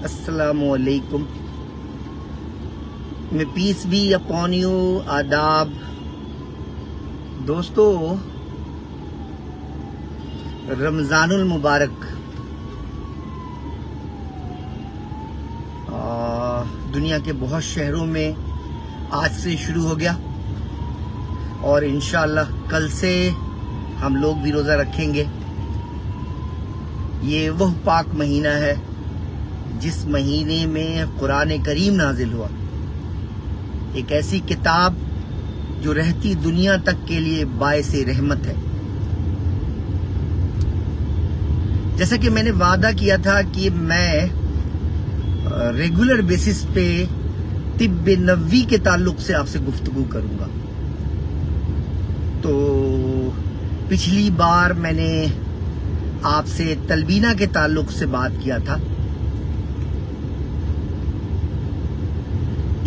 अस्सलामुअलैकुम। मैं piece B upon you. आदाब दोस्तों, रमजानुल मुबारक दुनिया के बहुत शहरों में आज से शुरू हो गया और इंशाअल्लाह कल से हम लोग भी रोजा रखेंगे। ये वह पाक महीना है जिस महीने में कुरान करीम नाजिल हुआ, एक ऐसी किताब जो रहती दुनिया तक के लिए बायसे रहमत है। जैसा कि मैंने वादा किया था कि मैं रेगुलर बेसिस पे तिब्ब नबवी के ताल्लुक से आपसे गुफ्तगू करूंगा। तो पिछली बार मैंने आपसे तलबीना के ताल्लुक से बात किया था।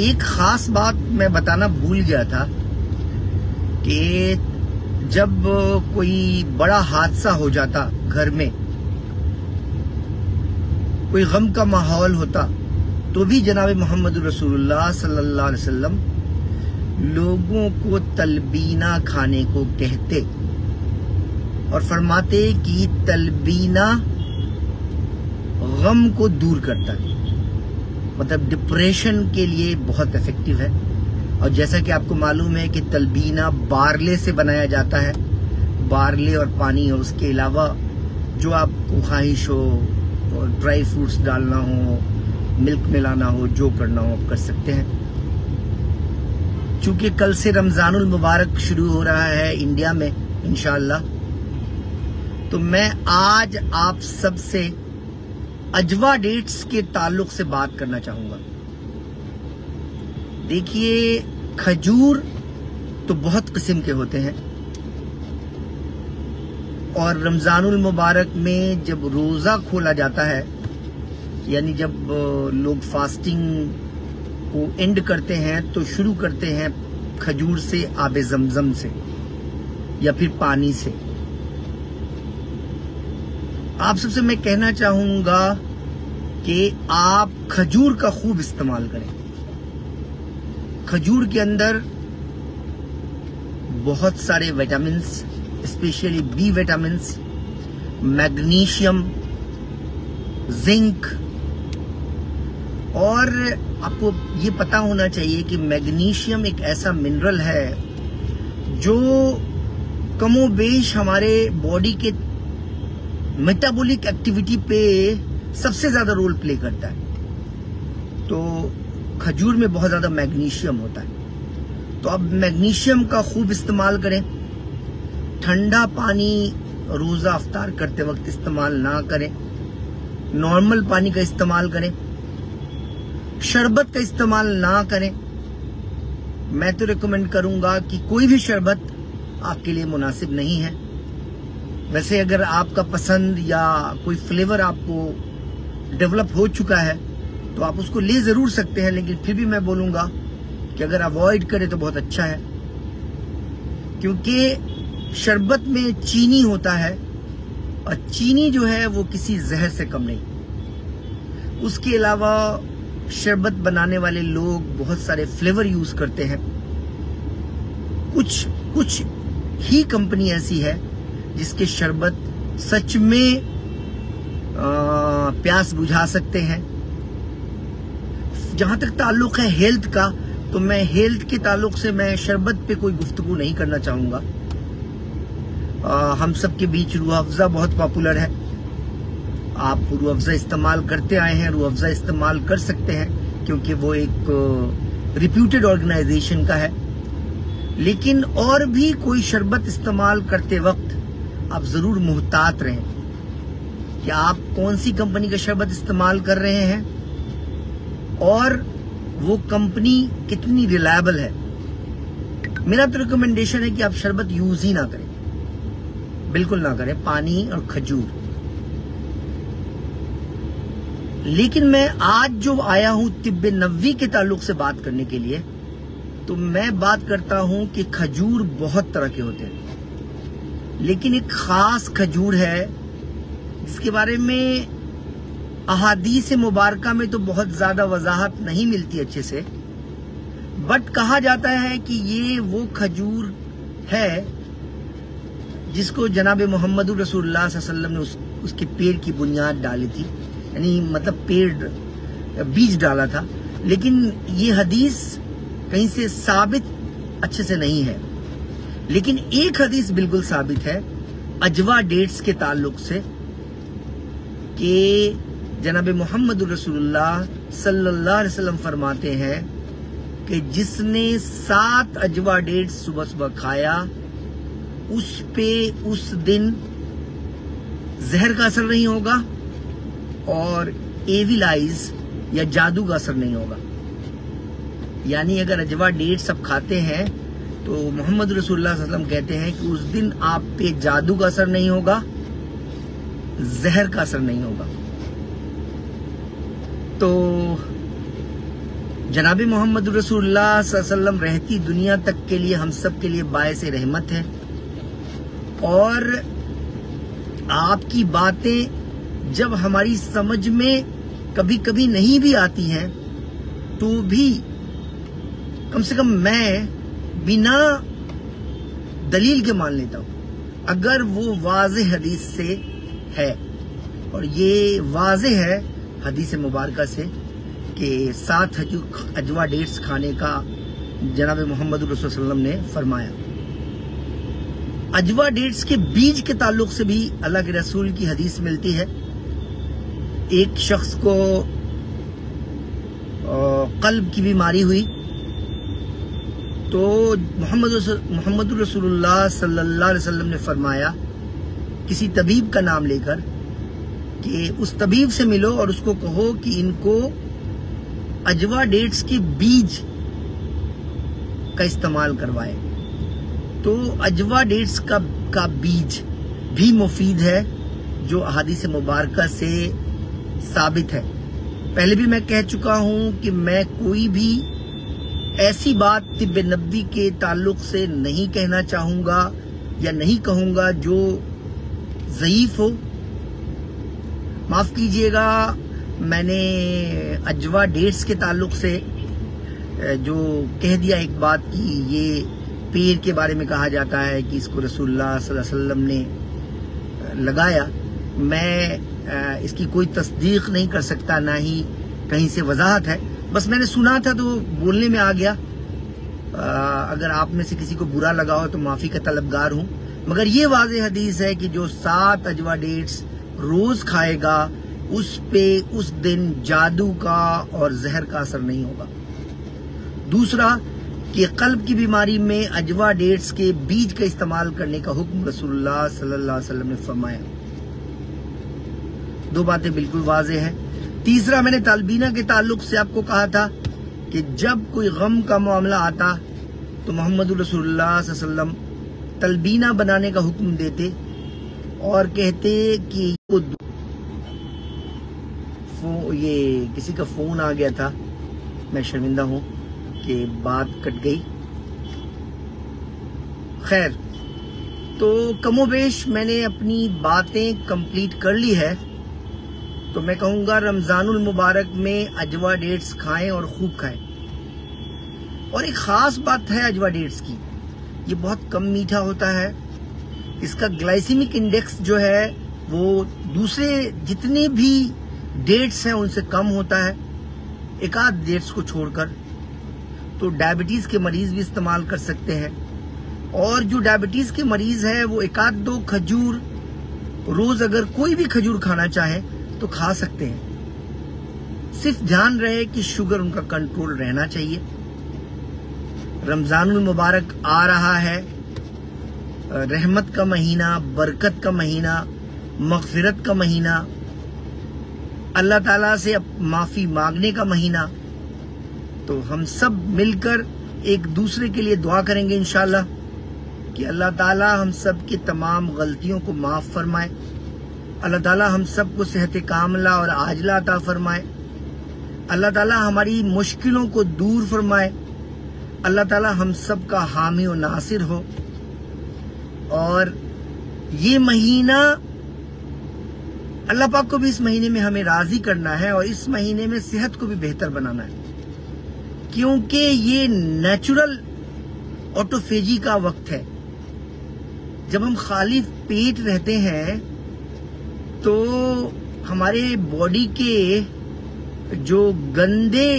एक खास बात मैं बताना भूल गया था कि जब कोई बड़ा हादसा हो जाता, घर में कोई गम का माहौल होता, तो भी जनाब मोहम्मद रसूलुल्लाह सल्लल्लाहु अलैहि वसल्लम लोगों को तलबीना खाने को कहते और फरमाते कि तलबीना गम को दूर करता है, मतलब डिप्रेशन के लिए बहुत इफेक्टिव है। और जैसा कि आपको मालूम है कि तलबीना बारले से बनाया जाता है, बारले और पानी, और उसके अलावा जो आपको ख्वाहिश हो, ड्राई फ्रूट्स डालना हो, मिल्क मिलाना हो, जो करना हो आप कर सकते हैं। चूंकि कल से रमजानुल मुबारक शुरू हो रहा है इंडिया में इंशाअल्लाह, तो मैं आज आप सबसे अजवा डेट्स के ताल्लुक से बात करना चाहूंगा। देखिए, खजूर तो बहुत किस्म के होते हैं और रमजानुल मुबारक में जब रोजा खोला जाता है, यानी जब लोग फास्टिंग को एंड करते हैं, तो शुरू करते हैं खजूर से, आबे जमजम से या फिर पानी से। आप सबसे मैं कहना चाहूंगा कि आप खजूर का खूब इस्तेमाल करें। खजूर के अंदर बहुत सारे vitamins, specially B vitamins, magnesium, zinc, और आपको ये पता होना चाहिए कि मैग्नीशियम एक ऐसा मिनरल है जो कमोबेश हमारे बॉडी के मेटाबॉलिक एक्टिविटी पे सबसे ज्यादा रोल प्ले करता है। तो खजूर में बहुत ज्यादा मैग्नीशियम होता है, तो अब मैग्नीशियम का खूब इस्तेमाल करें। ठंडा पानी रोजा अफ्तार करते वक्त इस्तेमाल ना करें, नॉर्मल पानी का इस्तेमाल करें, शरबत का इस्तेमाल ना करें। मैं तो रिकमेंड करूंगा कि कोई भी शरबत आपके लिए मुनासिब नहीं है। वैसे अगर आपका पसंद या कोई फ्लेवर आपको डेवलप हो चुका है तो आप उसको ले जरूर सकते हैं, लेकिन फिर भी मैं बोलूंगा कि अगर अवॉइड करें तो बहुत अच्छा है, क्योंकि शरबत में चीनी होता है और चीनी जो है वो किसी जहर से कम नहीं। उसके अलावा शरबत बनाने वाले लोग बहुत सारे फ्लेवर यूज करते हैं। कुछ ही कंपनी ऐसी है जिसके शरबत सच में प्यास बुझा सकते हैं। जहां तक ताल्लुक है हेल्थ का, तो मैं हेल्थ के ताल्लुक से मैं शरबत पे कोई गुफ्तगू नहीं करना चाहूंगा। हम सब के बीच रूह अफ़ज़ा बहुत पॉपुलर है। आप रूह अफ़ज़ा इस्तेमाल करते आए हैं, रूह अफ़ज़ा इस्तेमाल कर सकते हैं क्योंकि वो एक रिप्यूटेड ऑर्गेनाइजेशन का है। लेकिन और भी कोई शरबत इस्तेमाल करते वक्त आप जरूर मुहतात रहें कि आप कौन सी कंपनी का शरबत इस्तेमाल कर रहे हैं और वो कंपनी कितनी रिलायबल है। मेरा तो रिकमेंडेशन है कि आप शरबत यूज ही ना करें, बिल्कुल ना करें, पानी और खजूर। लेकिन मैं आज जो आया हूं तिब्ब नबवी के ताल्लुक से बात करने के लिए, तो मैं बात करता हूं कि खजूर बहुत तरह के होते हैं, लेकिन एक खास खजूर है जिसके बारे में अहादीस मुबारका में तो बहुत ज्यादा वजाहत नहीं मिलती अच्छे से, बट कहा जाता है कि ये वो खजूर है जिसको जनाब मोहम्मद रसूलुल्लाह सल्लल्लाहु अलैहि वसल्लम ने उसके पेड़ की बुनियाद डाली थी, यानी मतलब पेड़ बीज डाला था। लेकिन ये हदीस कहीं से साबित अच्छे से नहीं है। लेकिन एक हदीस बिल्कुल साबित है अजवा डेट्स के ताल्लुक से कि जनाब मोहम्मद रसूलुल्लाह सल्लल्लाहु अलैहि वसल्लम फरमाते हैं कि जिसने 7 अजवा डेट्स सुबह सुबह खाया उस पे उस दिन जहर का असर नहीं होगा और एविल आइज या जादू का असर नहीं होगा। यानी अगर अजवा डेट्स आप खाते हैं तो मोहम्मद रसूलुल्लाह सल्लल्लाहु अलैहि वसल्लम कहते हैं कि उस दिन आप पे जादू का असर नहीं होगा, जहर का असर नहीं होगा। तो जनाब मोहम्मद रसूलुल्लाह सल्लल्लाहु अलैहि वसल्लम रहती दुनिया तक के लिए हम सब के लिए बायस रहमत है, और आपकी बातें जब हमारी समझ में कभी कभी नहीं भी आती हैं तो भी कम से कम मैं बिना दलील के मान लेता हूं अगर वो वाज़ेह हदीस से है। और ये वाज़ेह है हदीस मुबारका से कि 7 अजवा डेट्स खाने का जनाब मोहम्मद रसूलुल्लाह सल्लल्लाहु अलैहि वसल्लम ने फरमाया। अजवा डेट्स के बीज के ताल्लुक से भी अल्लाह के रसूल की हदीस मिलती है। एक शख्स को कल्ब की बीमारी हुई तो मोहम्मद रसूलुल्लाह सल्लल्लाहु अलैहि वसल्लम ने फरमाया किसी तबीब का नाम लेकर कि उस तबीब से मिलो और उसको कहो कि इनको अजवा डेट्स के बीज का इस्तेमाल करवाए। तो अजवा डेट्स का बीज भी मुफीद है जो अहादीस मुबारका से साबित है। पहले भी मैं कह चुका हूं कि मैं कोई भी ऐसी बात तिब्ब नबवी के ताल्लुक से नहीं कहना चाहूंगा या नहीं कहूंगा जो ज़ईफ हो। माफ कीजिएगा, मैंने अजवा डेट्स के ताल्लुक से जो कह दिया एक बात की ये पेड़ के बारे में कहा जाता है कि इसको रसूलुल्लाह सल्लल्लाहु अलैहि वसल्लम ने लगाया। मैं इसकी कोई तस्दीक नहीं कर सकता, ना ही कहीं से वजाहत है, बस मैंने सुना था तो बोलने में आ गया। अगर आप में से किसी को बुरा लगा हो तो माफी का तलबगार हूं, मगर ये वाज़ेह हदीस है कि जो 7 अजवा डेट्स रोज खाएगा उस पे उस दिन जादू का और जहर का असर नहीं होगा। दूसरा कि कल्ब की बीमारी में अजवा डेट्स के बीज का इस्तेमाल करने का हुक्म रसूलुल्लाह सल्लल्लाहु अलैहि वसल्लम ने फरमाया। 2 बातें बिल्कुल वाज़ेह है। तीसरा, मैंने तालबीना के ताल्लुक से आपको कहा था कि जब कोई गम का मामला आता तो मोहम्मद रसूलुल्लाह सल्लल्लाहु अलैहि वसल्लम तलबीना बनाने का हुक्म देते और कहते कि ये किसी का फोन आ गया था, मैं शर्मिंदा हूं कि बात कट गई। खैर, तो कमोबेश मैंने अपनी बातें कंप्लीट कर ली है। तो मैं कहूंगा रमजानुल मुबारक में अजवा डेट्स खाएं और खूब खाएं। और एक खास बात है अजवा डेट्स की, ये बहुत कम मीठा होता है। इसका ग्लाइसेमिक इंडेक्स जो है वो दूसरे जितने भी डेट्स हैं उनसे कम होता है, एक आध डेट्स को छोड़कर। तो डायबिटीज के मरीज भी इस्तेमाल कर सकते हैं, और जो डायबिटीज के मरीज है वो एक आध 2 खजूर रोज अगर कोई भी खजूर खाना चाहे तो खा सकते हैं। सिर्फ ध्यान रहे कि शुगर उनका कंट्रोल रहना चाहिए। रमजानुल मुबारक आ रहा है, रहमत का महीना, बरकत का महीना, मगफिरत का महीना, अल्लाह ताला से माफी मांगने का महीना। तो हम सब मिलकर एक दूसरे के लिए दुआ करेंगे इंशाल्लाह कि अल्लाह ताला हम सब की तमाम गलतियों को माफ फरमाए। अल्लाह ताला हम सबको सेहत कामला और आजला अता फरमाए। अल्लाह ताला हमारी मुश्किलों को दूर फरमाए। अल्लाह ताला हम सब का हामी और नासिर हो। और ये महीना अल्लाह पाक को भी इस महीने में हमें राजी करना है और इस महीने में सेहत को भी बेहतर बनाना है, क्योंकि ये नेचुरल ऑटोफेजी का वक्त है। जब हम खाली पेट रहते हैं तो हमारे बॉडी के जो गंदे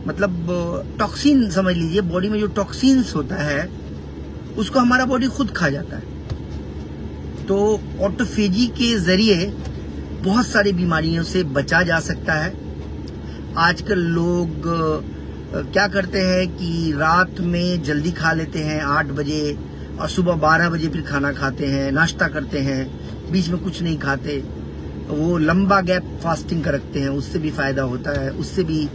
मतलब टॉक्सिन समझ लीजिए, बॉडी में जो टॉक्सिन्स होता है उसको हमारा बॉडी खुद खा जाता है। तो ऑटोफेजी के जरिए बहुत सारी बीमारियों से बचा जा सकता है। आजकल लोग क्या करते हैं कि रात में जल्दी खा लेते हैं 8 बजे और सुबह 12 बजे फिर खाना खाते हैं, नाश्ता करते हैं, बीच में कुछ नहीं खाते। वो लंबा गैप फास्टिंग का रखते हैं, उससे भी फायदा होता है, उससे भी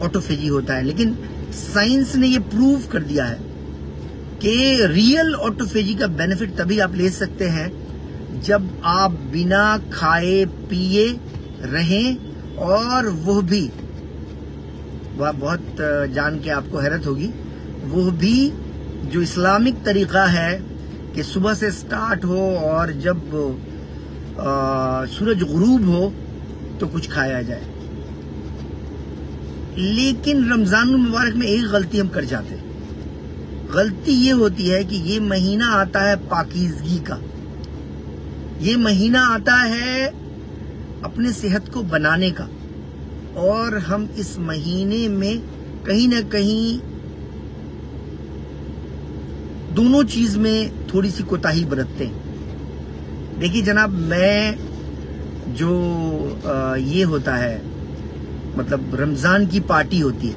ऑटोफेजी होता है। लेकिन साइंस ने ये प्रूव कर दिया है कि रियल ऑटोफेजी का बेनिफिट तभी आप ले सकते हैं जब आप बिना खाए पिए रहें, और वो भी वह बहुत जान के आपको हैरत होगी, वो भी जो इस्लामिक तरीका है कि सुबह से स्टार्ट हो और जब सूरज गुरूब हो तो कुछ खाया जाए। लेकिन रमजानुल मुबारक में एक गलती हम कर जाते हैं। गलती ये होती है कि ये महीना आता है पाकीज़गी का, ये महीना आता है अपने सेहत को बनाने का, और हम इस महीने में कहीं ना कहीं दोनों चीज में थोड़ी सी कोताही बरतते हैं। देखिए जनाब, मैं जो ये होता है मतलब रमजान की पार्टी होती है,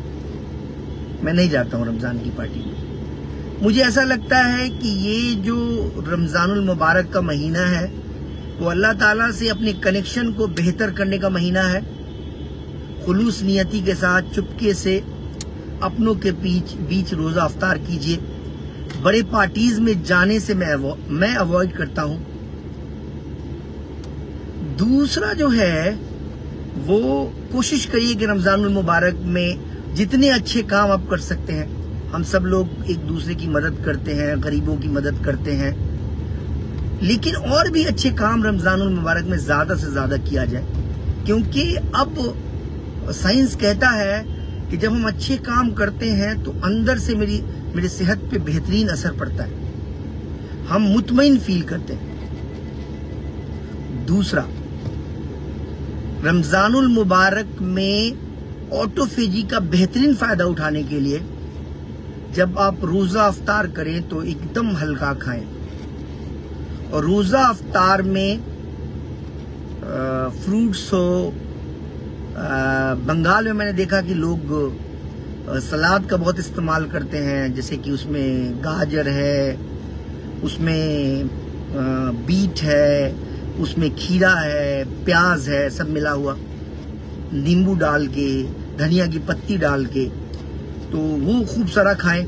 मैं नहीं जाता हूँ रमजान की पार्टी में। मुझे ऐसा लगता है कि ये जो रमजानुल मुबारक का महीना है वो अल्लाह ताला से अपने कनेक्शन को बेहतर करने का महीना है। खुलूस नियति के साथ चुपके से अपनों के बीच रोजा अफ्तार कीजिए। बड़े पार्टीज में जाने से मैं अवॉइड करता हूं। दूसरा जो है वो कोशिश करिए कि रमजानुल मुबारक में जितने अच्छे काम आप कर सकते हैं, हम सब लोग एक दूसरे की मदद करते हैं, गरीबों की मदद करते हैं, लेकिन और भी अच्छे काम रमजानुल मुबारक में ज्यादा से ज्यादा किया जाए, क्योंकि अब साइंस कहता है कि जब हम अच्छे काम करते हैं तो अंदर से मेरी सेहत पे बेहतरीन असर पड़ता है, हम मुतमईन फील करते हैं। दूसरा, रमजानुल मुबारक में ऑटोफेजी का बेहतरीन फायदा उठाने के लिए जब आप रोजा अफ्तार करें तो एकदम हल्का खाएं। और रोजा अफ्तार में फ्रूट्स हो, बंगाल में मैंने देखा कि लोग सलाद का बहुत इस्तेमाल करते हैं, जैसे कि उसमें गाजर है, उसमें बीट है, उसमें खीरा है, प्याज है, सब मिला हुआ, नींबू डाल के, धनिया की पत्ती डाल के, तो वो खूब सारा खाएं।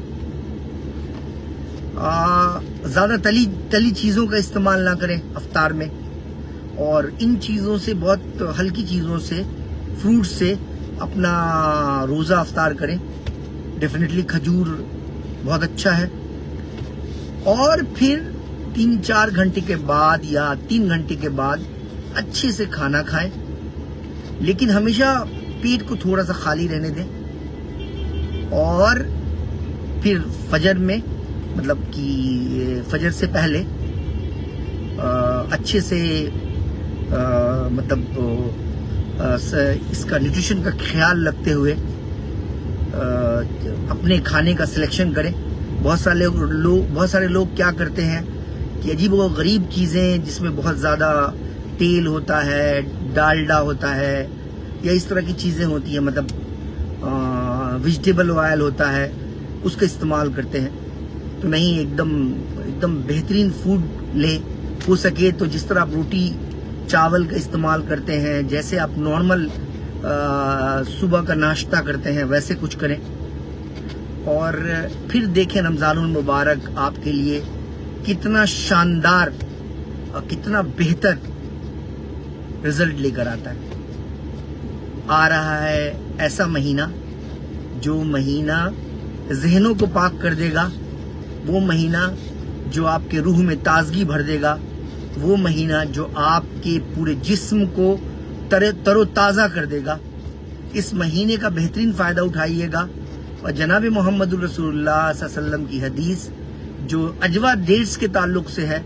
ज्यादा तली चीजों का इस्तेमाल ना करें अफ्तार में, और इन चीजों से, बहुत हल्की चीजों से, फ्रूट से अपना रोजा अफ्तार करें। डेफिनेटली खजूर बहुत अच्छा है। और फिर 3-4 घंटे के बाद या 3 घंटे के बाद अच्छे से खाना खाएं, लेकिन हमेशा पेट को थोड़ा सा खाली रहने दें। और फिर फजर में, मतलब कि फजर से पहले अच्छे से इसका न्यूट्रिशन का ख्याल रखते हुए अपने खाने का सिलेक्शन करें। बहुत सारे लोग क्या करते हैं कि अजीब व गरीब चीजें जिसमें बहुत ज्यादा तेल होता है, डालडा होता है, या इस तरह की चीजें होती है, मतलब वेजिटेबल ऑयल होता है, उसका इस्तेमाल करते हैं। तो नहीं, एकदम बेहतरीन फूड ले। हो सके तो जिस तरह आप रोटी चावल का इस्तेमाल करते हैं, जैसे आप नॉर्मल सुबह का नाश्ता करते हैं, वैसे कुछ करें। और फिर देखें रमजानुल मुबारक आपके लिए कितना शानदार और कितना बेहतर रिजल्ट लेकर आता है। आ रहा है ऐसा महीना, जो महीना जहनों को पाक कर देगा, वो महीना जो आपके रूह में ताजगी भर देगा, वो महीना जो आपके पूरे जिस्म को तरोताज़ा कर देगा। इस महीने का बेहतरीन फ़ायदा उठाइएगा और जनाब मोहम्मद रसूलुल्लाह सल्लल्लाहु अलैहि वसल्लम की हदीस जो अजवा डेट्स के ताल्लुक से है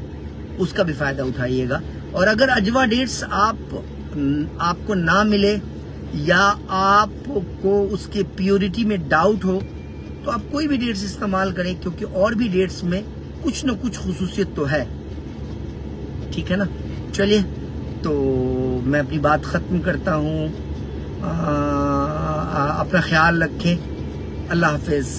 उसका भी फ़ायदा उठाइएगा। और अगर अजवा डेट्स आपको ना मिले या आपको उसके प्योरिटी में डाउट हो तो आप कोई भी डेट्स इस्तेमाल करें, क्योंकि और भी डेट्स में कुछ न कुछ खुसूसियत तो है। ठीक है ना। चलिए तो मैं अपनी बात ख़त्म करता हूँ। अपना ख्याल रखें। अल्लाह हाफिज़।